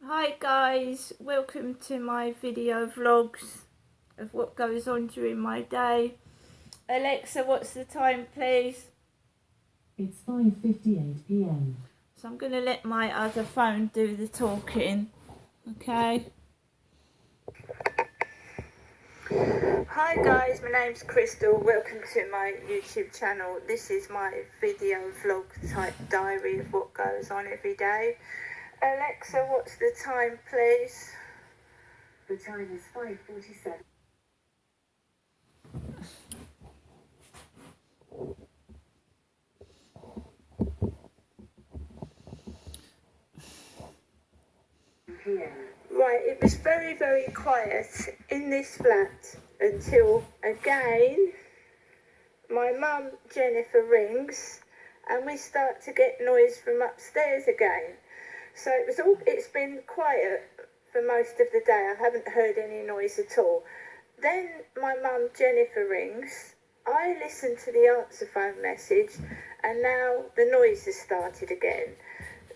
Hi guys, welcome to my video vlogs of what goes on during my day. Alexa, what's the time please? It's 5:58 p.m. So I'm going to let my other phone do the talking, okay? Hi guys, my name's Crystal, welcome to my YouTube channel. This is my video vlog type diary of what goes on every day. Alexa, what's the time please? The time is 5:47. Right, it was very, very quiet in this flat until again my mum Jennifer rings and we start to get noise from upstairs again. So it's been quiet for most of the day. I haven't heard any noise at all. Then my mum Jennifer rings. I listen to the answer phone message and now the noise has started again.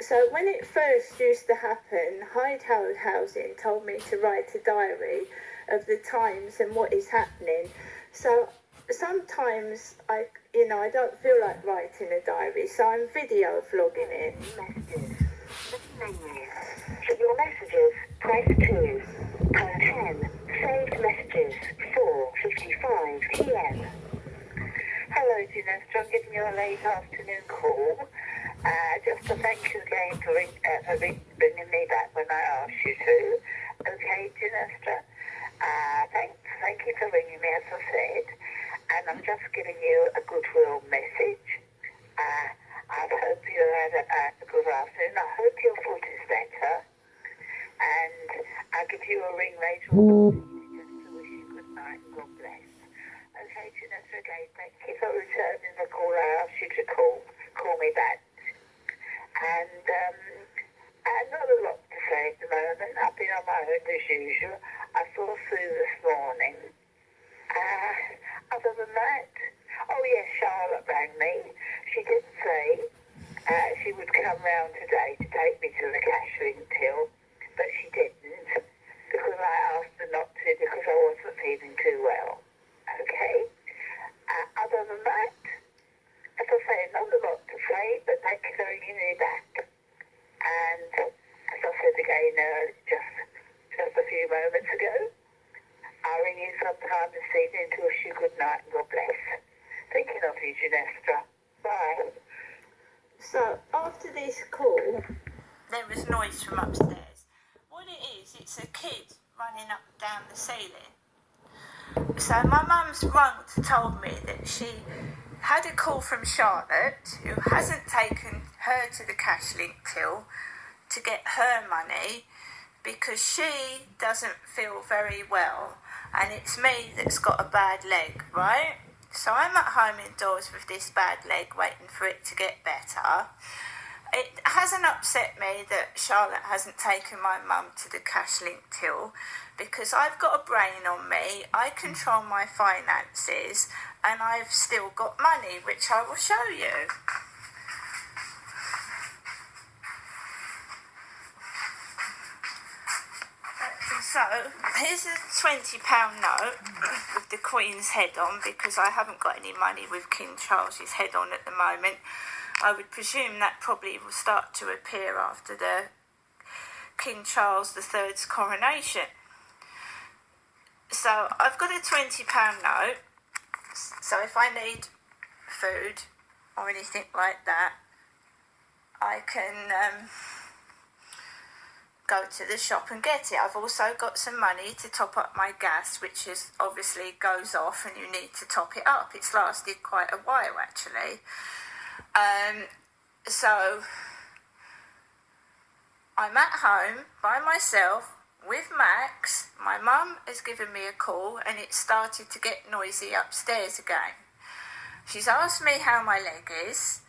So when it first used to happen, Hyde Housing told me to write a diary of the times and what is happening. So sometimes I don't feel like writing a diary, so I'm video vlogging it. Messages. Menu. For your messages, press 2. Turn 10. Saved messages. 4:55 p.m. Hello, Ginestra. I'm giving you a late afternoon call. Just to thank you again for bringing me back when I asked you to. Okay, Ginestra. Thank you for ringing me, as I said. And I'm just giving you a goodwill message. I hope you had a good afternoon. I hope your foot is better. And I'll give you a ring later on just to wish you good night and God bless. Okay, Ginestra, again, thank you for returning the call I asked you to call me back. And not a lot to say at the moment. I've been on my own as usual. I saw Sue this morning. Other than that, oh yes, Charlotte rang me. She did say she would come round today to take me to the cashing till, but she didn't because I asked her not to because I wasn't feeling too well. Okay? Other than that, as I say, not a lot to say, but thank you for ringing me back. And as I said again just a few moments ago, I'll ring you sometime this evening to wish you good night and God bless. Thinking of you, Ginestra. Bye. So after this call, there was noise from upstairs. What it is, it's a kid running up and down the ceiling. So my mum's rung to told me that she had a call from Charlotte, who hasn't taken her to the cash link till to get her money because she doesn't feel very well and it's me that's got a bad leg, right? So I'm at home indoors with this bad leg waiting for it to get better. It hasn't upset me that Charlotte hasn't taken my mum to the cash link till because I've got a brain on me, I control my finances and I've still got money, which I will show you. So here's a £20 note with the Queen's head on because I haven't got any money with King Charles's head on at the moment. I would presume that probably will start to appear after the King Charles III's coronation. So I've got a £20 note. So if I need food or anything like that, I can go to the shop and get it. I've also got some money to top up my gas, which is obviously goes off and you need to top it up. It's lasted quite a while actually. So I'm at home by myself with Max. My mum has given me a call and it started to get noisy upstairs again. She's asked me how my leg is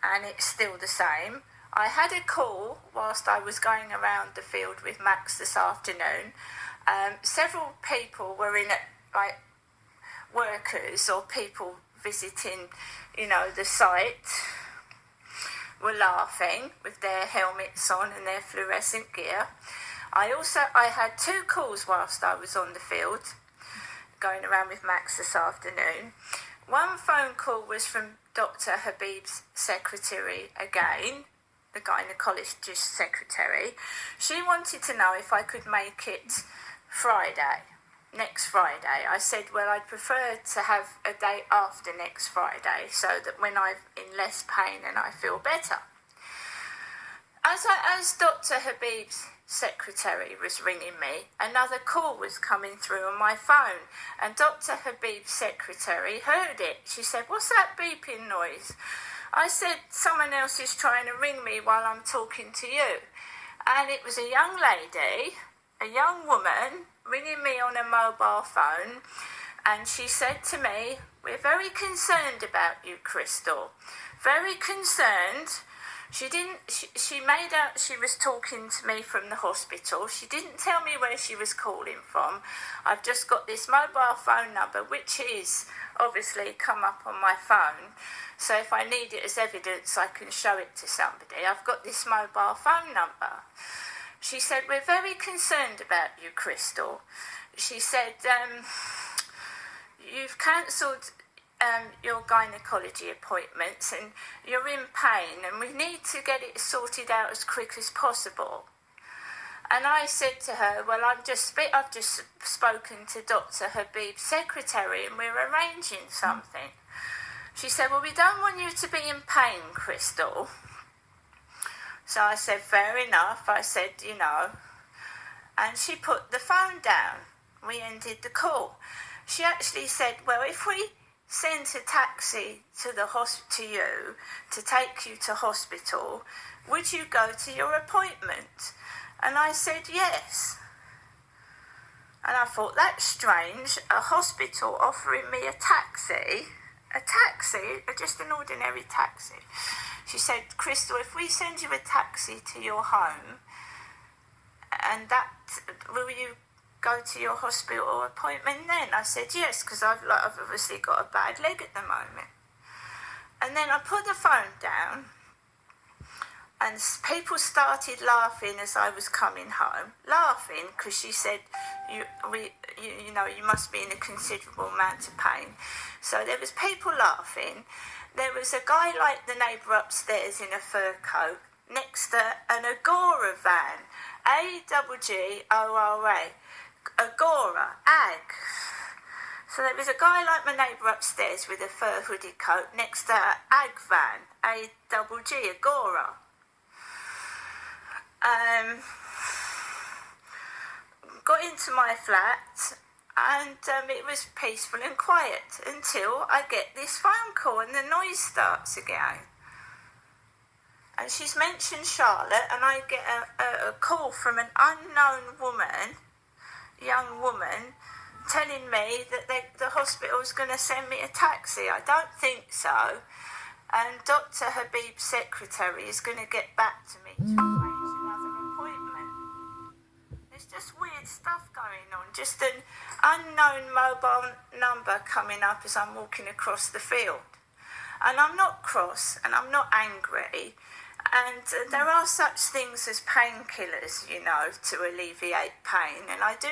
and it's still the same. I had a call whilst I was going around the field with Max this afternoon. Several people were in it, like workers or people visiting, the site, were laughing with their helmets on and their fluorescent gear. I had 2 calls whilst I was on the field, going around with Max this afternoon. One phone call was from Dr. Habib's secretary again, the gynaecologist secretary. She wanted to know if I could make it Friday, next Friday. I said, well, I'd prefer to have a day after next Friday so that when I'm in less pain and I feel better. As Dr. Habib's secretary was ringing me, another call was coming through on my phone, and Dr. Habib's secretary heard it. She said, what's that beeping noise? I said, someone else is trying to ring me while I'm talking to you. And it was a young lady, a young woman, ringing me on a mobile phone, and she said to me, we're very concerned about you, Crystal. Very concerned. She made out she was talking to me from the hospital. She didn't tell me where she was calling from. I've just got this mobile phone number, which is obviously come up on my phone. So if I need it as evidence, I can show it to somebody. I've got this mobile phone number. She said, we're very concerned about you, Crystal. She said, you've cancelled your gynaecology appointments and you're in pain and we need to get it sorted out as quick as possible. And I said to her, well, I've just spoken to Dr. Habib's secretary and we're arranging something. She said, well, we don't want you to be in pain, Crystal. So I said, fair enough. I said, you know. And she put the phone down. We ended the call. She actually said, well, if we sent a taxi to you to take you to hospital, would you go to your appointment? And I said, yes. And I thought, that's strange, a hospital offering me a taxi, just an ordinary taxi. She said, Crystal, if we send you a taxi to your home, and will you go to your hospital appointment then? I said, yes, because I've obviously got a bad leg at the moment. And then I put the phone down, and people started laughing as I was coming home, laughing because she said, you must be in a considerable amount of pain. So there was people laughing. There was a guy like the neighbour upstairs in a fur coat next to an Agora van, Agora, Agora, Ag. So there was a guy like my neighbour upstairs with a fur hoodie coat next to an Ag van, A-double-G, Agora. Got into my flat and it was peaceful and quiet until I get this phone call and the noise starts again. And she's mentioned Charlotte, and I get a call from an unknown woman, young woman, telling me that the hospital's going to send me a taxi. I don't think so. And Dr. Habib's secretary is going to get back to me to arrange another appointment. There's just weird stuff going on. Just an unknown mobile number coming up as I'm walking across the field. And I'm not cross and I'm not angry. And there are such things as painkillers, to alleviate pain. And I do